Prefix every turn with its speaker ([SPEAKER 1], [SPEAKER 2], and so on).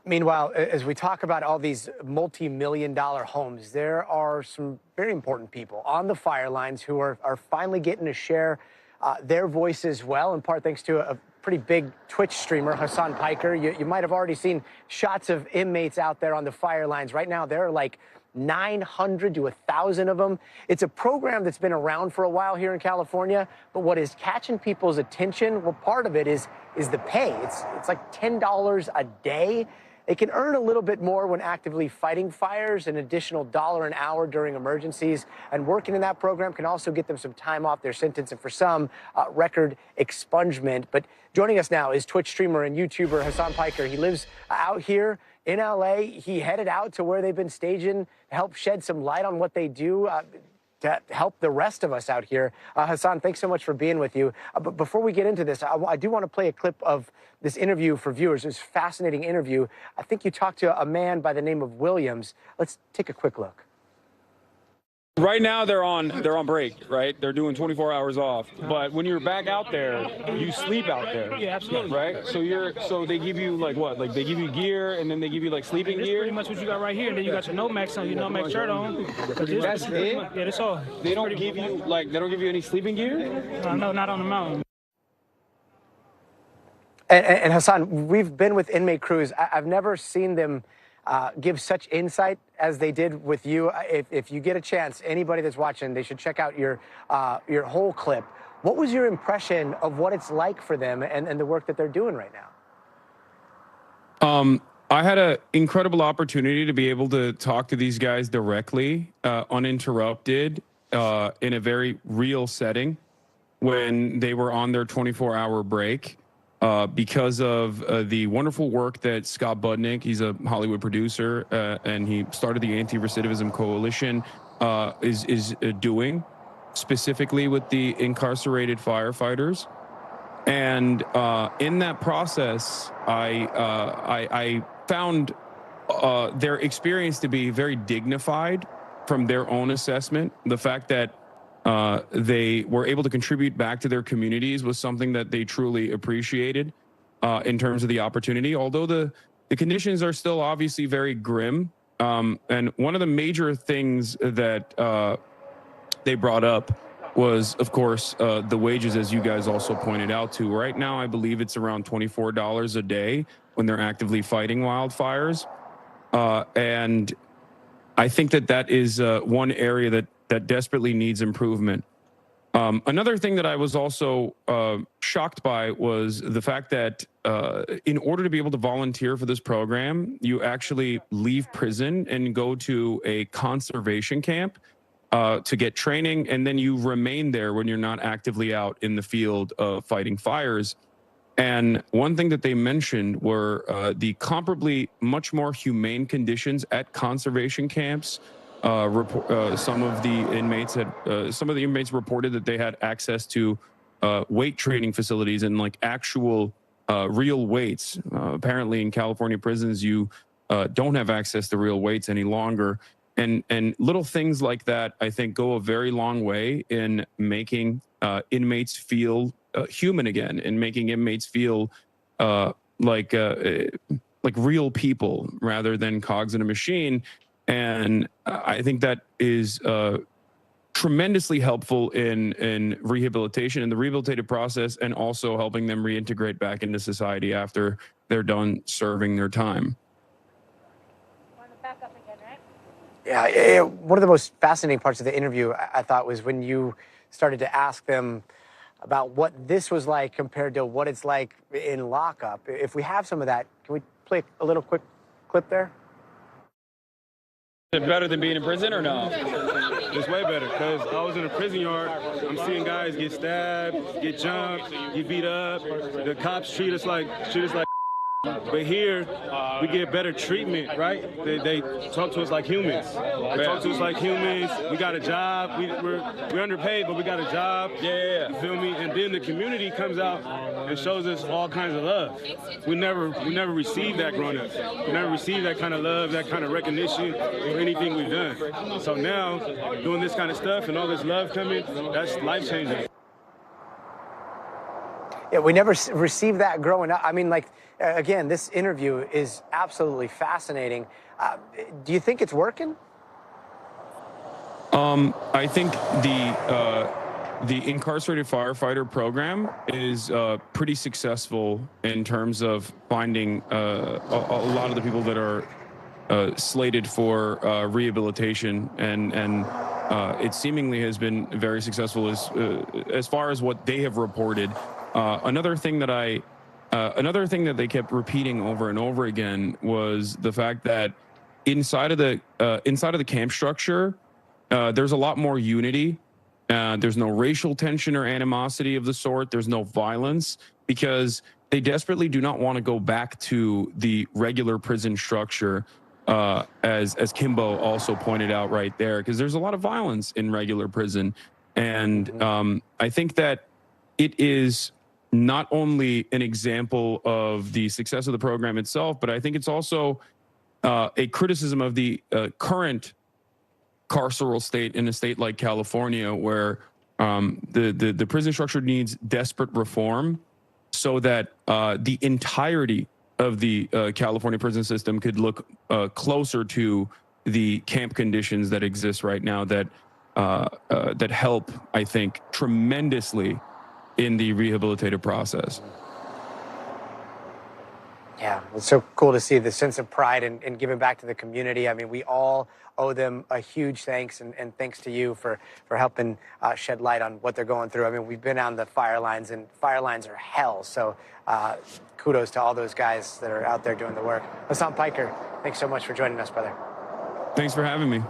[SPEAKER 1] Meanwhile, as we talk about all these multi-million-dollar homes, there are some very important people on the fire lines who are finally getting to share their voice as well, in part thanks to a pretty big Twitch streamer, Hasan Piker. You might have already seen shots of inmates out there on the fire lines. Right now, there are like 900 to 1,000 of them. It's a program that's been around for a while here in California, but what is catching people's attention, well, part of it is the pay. It's like $10 a day. They can earn a little bit more when actively fighting fires, an additional $1 an hour during emergencies, and working in that program can also get them some time off their sentence and for some, record expungement. But joining us now is Twitch streamer and YouTuber Hasan Piker. He lives out here in LA. He headed out to where they've been staging to help shed some light on what they do to help the rest of us out here. Hasan, thanks so much for being with you. But before we get into this, I do want to play a clip of this interview for viewers. It's a fascinating interview. I think you talked to a man by the name of Williams. Let's take a quick look.
[SPEAKER 2] Right now they're on break, right? They're doing 24 hours off. But when you're back out there, you sleep out there.
[SPEAKER 3] Yeah, absolutely.
[SPEAKER 2] Right? So they give you like what? Like they give you gear and then they give you like sleeping
[SPEAKER 3] That's
[SPEAKER 2] gear?
[SPEAKER 3] pretty much what you got right here. And then you got your Nomax on, your Nomax shirt on.
[SPEAKER 2] That's it?
[SPEAKER 3] Yeah, that's all.
[SPEAKER 2] They don't give you any sleeping gear?
[SPEAKER 3] No, not on the mountain.
[SPEAKER 1] And Hasan, we've been with inmate crews. I've never seen them give such insight as they did with you. If you get a chance, anybody that's watching, they should check out your whole clip. What was your impression of what it's like for them and the work that they're doing right now?
[SPEAKER 2] I had an incredible opportunity to be able to talk to these guys directly, uninterrupted, in a very real setting when they were on their 24-hour break. Because of the wonderful work that Scott Budnick, he's a Hollywood producer, and he started the Anti-Recidivism Coalition, is doing, specifically with the incarcerated firefighters. And in that process, I found their experience to be very dignified from their own assessment. The fact that they were able to contribute back to their communities was something that they truly appreciated in terms of the opportunity, although the conditions are still obviously very grim. And one of the major things that they brought up was, of course, the wages, as you guys also pointed out to. Right now, I believe it's around $24 a day when they're actively fighting wildfires. And I think that is one area that desperately needs improvement. Another thing that I was also shocked by was the fact that in order to be able to volunteer for this program, you actually leave prison and go to a conservation camp to get training, and then you remain there when you're not actively out in the field fighting fires. And one thing that they mentioned were the comparably much more humane conditions at conservation camps. Some of the inmates reported that they had access to weight training facilities and like actual real weights. Apparently in California prisons, you don't have access to real weights any longer. And little things like that, I think, go a very long way in making inmates feel human again, and making inmates feel like real people rather than cogs in a machine. And I think that is tremendously helpful in rehabilitation and the rehabilitative process, and also helping them reintegrate back into society after they're done serving their time.
[SPEAKER 3] Back up again, right?
[SPEAKER 1] Yeah, one of the most fascinating parts of the interview, I thought, was when you started to ask them about what this was like compared to what it's like in lockup. If we have some of that, can we play a little quick clip there?
[SPEAKER 2] Is it better than being in prison or no?
[SPEAKER 4] It's way better, because I was in a prison yard. I'm seeing guys get stabbed, get jumped, get beat up. The cops treat us like but here, we get better treatment, right? They talk to us like humans. They talk to us like humans. We got a job. We're underpaid, but we got a job.
[SPEAKER 2] Yeah.
[SPEAKER 4] You feel me? And then the community comes out and shows us all kinds of love. We never received that growing up. We never received that kind of love, that kind of recognition for anything we've done. So now, doing this kind of stuff and all this love coming, that's life-changing.
[SPEAKER 1] Yeah, we never received that growing up. I mean, like, again, this interview is absolutely fascinating. Do you think it's working?
[SPEAKER 2] I think the incarcerated firefighter program is pretty successful in terms of finding a lot of the people that are slated for rehabilitation, and it seemingly has been very successful as far as what they have reported. Another thing that they kept repeating over and over again was the fact that inside of the camp structure, there's a lot more unity. There's no racial tension or animosity of the sort. There's no violence, because they desperately do not want to go back to the regular prison structure, as Kimbo also pointed out right there, because there's a lot of violence in regular prison. And I think that it is not only an example of the success of the program itself, but I think it's also a criticism of the current carceral state in a state like California, where the prison structure needs desperate reform, so that the entirety of the California prison system could look closer to the camp conditions that exist right now, that that help, I think, tremendously in the rehabilitative process.
[SPEAKER 1] Yeah, it's so cool to see the sense of pride and giving back to the community. I mean, we all owe them a huge thanks, and thanks to you for helping shed light on what they're going through. I mean, we've been on the fire lines, and fire lines are hell. So kudos to all those guys that are out there doing the work. Hasan Piker, thanks so much for joining us, brother.
[SPEAKER 2] Thanks for having me.